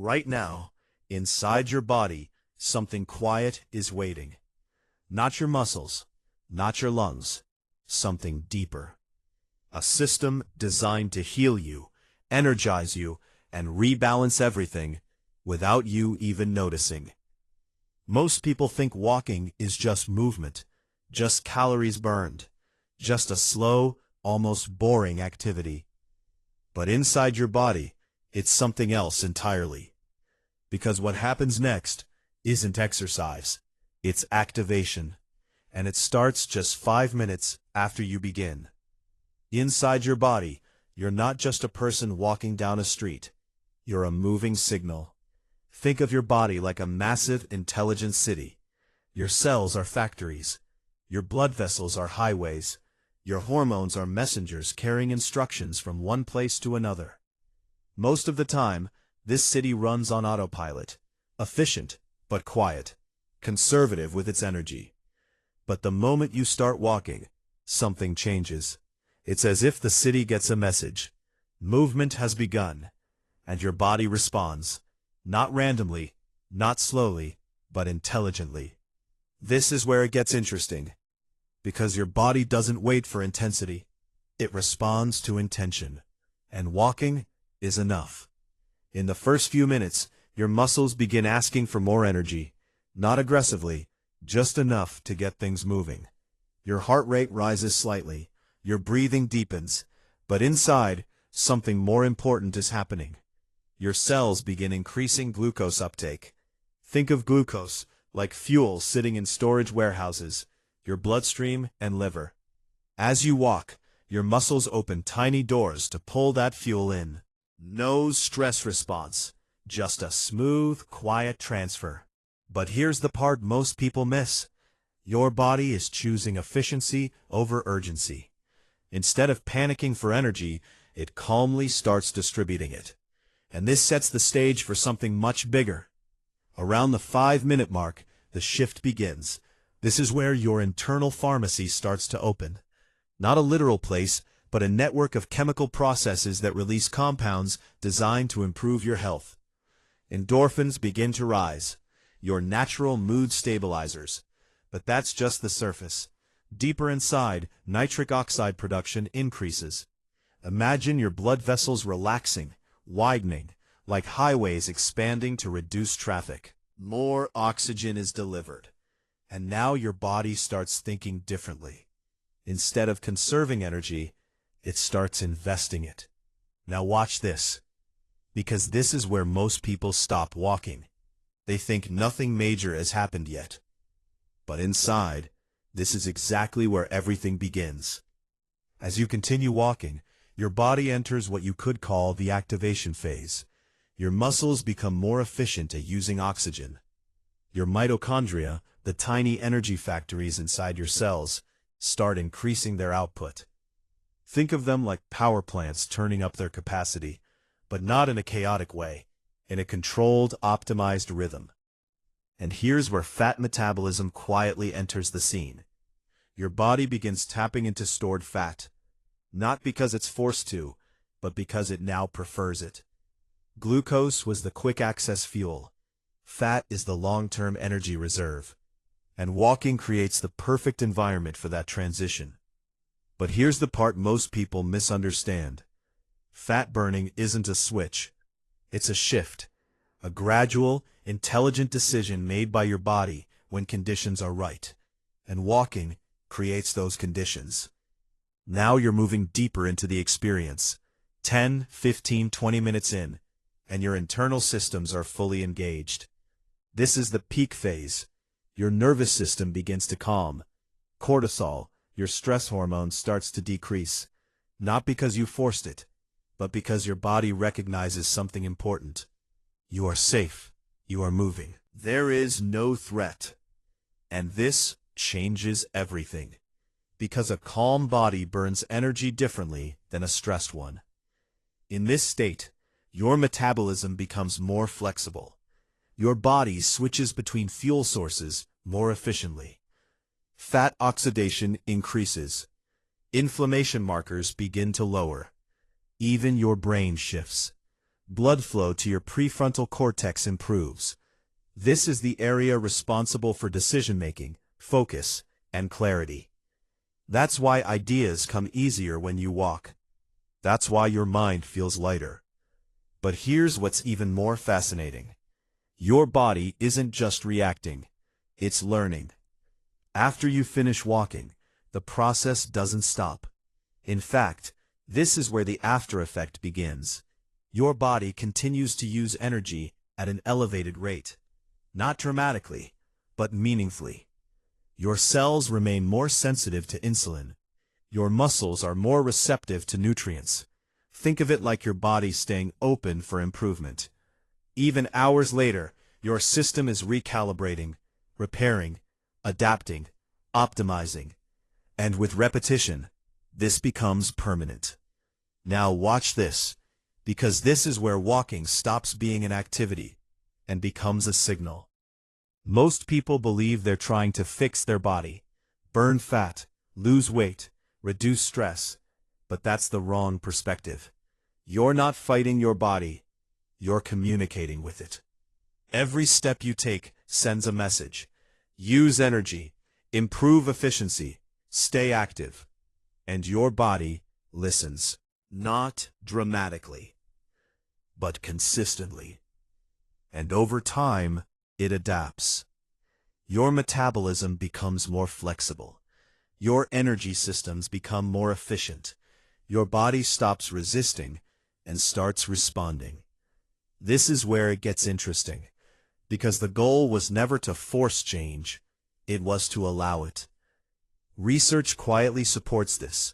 Right now, inside your body, something quiet is waiting. Not your muscles, not your lungs, something deeper. A system designed to heal you, energize you, and rebalance everything without you even noticing. Most people think walking is just movement, just calories burned, just a slow, almost boring activity. But inside your body, it's something else entirely. Because what happens next isn't exercise, it's activation. And it starts just 5 minutes after you begin. Inside your body, you're not just a person walking down a street. You're a moving signal. Think of your body like a massive, intelligent city. Your cells are factories. Your blood vessels are highways. Your hormones are messengers carrying instructions from one place to another. Most of the time, this city runs on autopilot. Efficient, but quiet. Conservative with its energy. But the moment you start walking, something changes. It's as if the city gets a message. Movement has begun, and your body responds. Not randomly, not slowly, but intelligently. This is where it gets interesting. Because your body doesn't wait for intensity. It responds to intention. And walking is enough. In the first few minutes, your muscles begin asking for more energy. Not aggressively, just enough to get things moving. Your heart rate rises slightly. Your breathing deepens. But inside, something more important is happening. Your cells begin increasing glucose uptake. Think of glucose like fuel sitting in storage warehouses, your bloodstream and liver. As you walk, your muscles open tiny doors to pull that fuel in. No stress response, just a smooth, quiet transfer. But here's the part most people miss. Your body is choosing efficiency over urgency. Instead of panicking for energy, it calmly starts distributing it. And this sets the stage for something much bigger. Around the 5-minute mark, the shift begins. This is where your internal pharmacy starts to open. Not a literal place, but a network of chemical processes that release compounds designed to improve your health. Endorphins begin to rise, your natural mood stabilizers. But that's just the surface. Deeper inside, nitric oxide production increases. Imagine your blood vessels relaxing, widening, like highways expanding to reduce traffic. More oxygen is delivered. And now your body starts thinking differently. Instead of conserving energy, it starts investing it. Now watch this. Because this is where most people stop walking. They think nothing major has happened yet. But inside, this is exactly where everything begins. As you continue walking, your body enters what you could call the activation phase. Your muscles become more efficient at using oxygen. Your mitochondria, the tiny energy factories inside your cells, start increasing their output. Think of them like power plants turning up their capacity, but not in a chaotic way, in a controlled, optimized rhythm. And here's where fat metabolism quietly enters the scene. Your body begins tapping into stored fat, not because it's forced to, but because it now prefers it. Glucose was the quick-access fuel. Fat is the long-term energy reserve. And walking creates the perfect environment for that transition. But here's the part most people misunderstand. Fat burning isn't a switch. It's a shift. A gradual, intelligent decision made by your body when conditions are right. And walking creates those conditions. Now you're moving deeper into the experience. 10, 15, 20 minutes in, and your internal systems are fully engaged. This is the peak phase. Your nervous system begins to calm. Cortisol, your stress hormone, starts to decrease. Not because you forced it, but because your body recognizes something important. You are safe. You are moving. There is no threat. And this changes everything. Because a calm body burns energy differently than a stressed one. In this state, your metabolism becomes more flexible. Your body switches between fuel sources more efficiently. Fat oxidation increases. Inflammation markers begin to lower. Even your brain shifts. Blood flow to your prefrontal cortex improves. This is the area responsible for decision-making, focus, and clarity. That's why ideas come easier when you walk. That's why your mind feels lighter. But here's what's even more fascinating. Your body isn't just reacting, it's learning. After you finish walking, the process doesn't stop. In fact, this is where the after effect begins. Your body continues to use energy at an elevated rate. Not dramatically, but meaningfully. Your cells remain more sensitive to insulin. Your muscles are more receptive to nutrients. Think of it like your body staying open for improvement. Even hours later, your system is recalibrating, repairing, adapting, optimizing. And with repetition, this becomes permanent. Now watch this, because this is where walking stops being an activity and becomes a signal. Most people believe they're trying to fix their body, burn fat, lose weight, reduce stress, but that's the wrong perspective. You're not fighting your body, you're communicating with it. Every step you take sends a message. Use energy, improve efficiency, stay active. And your body listens, not dramatically, but consistently. And over time, it adapts. Your metabolism becomes more flexible. Your energy systems become more efficient. Your body stops resisting and starts responding. This is where it gets interesting, because the goal was never to force change, it was to allow it. Research quietly supports this.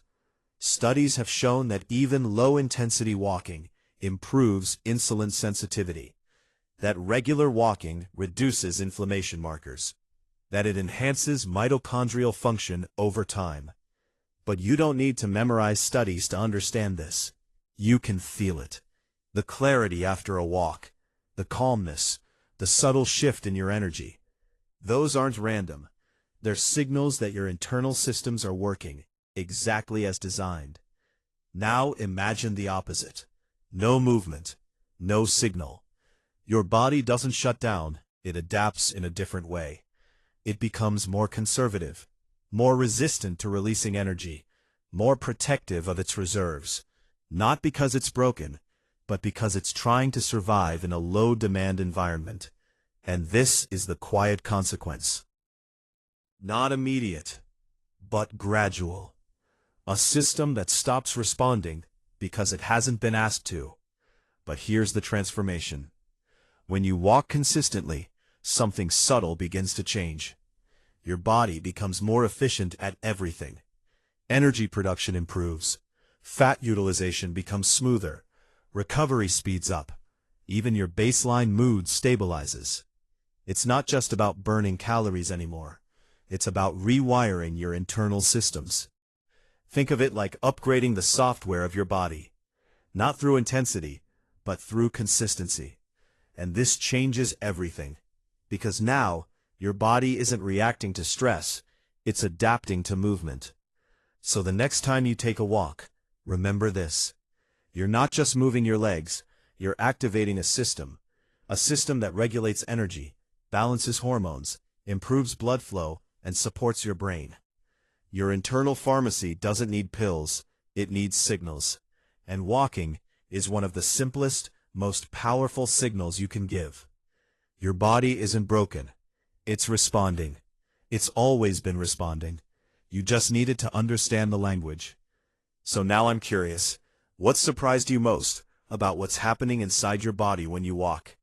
Studies have shown that even low-intensity walking improves insulin sensitivity, that regular walking reduces inflammation markers, that it enhances mitochondrial function over time. But you don't need to memorize studies to understand this. You can feel it. The clarity after a walk, the calmness, the subtle shift in your energy. Those aren't random. They're signals that your internal systems are working exactly as designed. Now imagine the opposite. No movement, no signal. Your body doesn't shut down, it adapts in a different way. It becomes more conservative, more resistant to releasing energy, more protective of its reserves. Not because it's broken, but because it's trying to survive in a low-demand environment. And this is the quiet consequence. Not immediate, but gradual. A system that stops responding because it hasn't been asked to. But here's the transformation. When you walk consistently, something subtle begins to change. Your body becomes more efficient at everything. Energy production improves. Fat utilization becomes smoother. Recovery speeds up. Even your baseline mood stabilizes. It's not just about burning calories anymore. It's about rewiring your internal systems. Think of it like upgrading the software of your body. Not through intensity, but through consistency. And this changes everything. Because now, your body isn't reacting to stress, it's adapting to movement. So the next time you take a walk, remember this. You're not just moving your legs, you're activating a system that regulates energy, balances hormones, improves blood flow, and supports your brain. Your internal pharmacy doesn't need pills, it needs signals. And walking is one of the simplest, most powerful signals you can give. Your body isn't broken. It's responding. It's always been responding. You just needed to understand the language. So now I'm curious, what surprised you most about what's happening inside your body when you walk?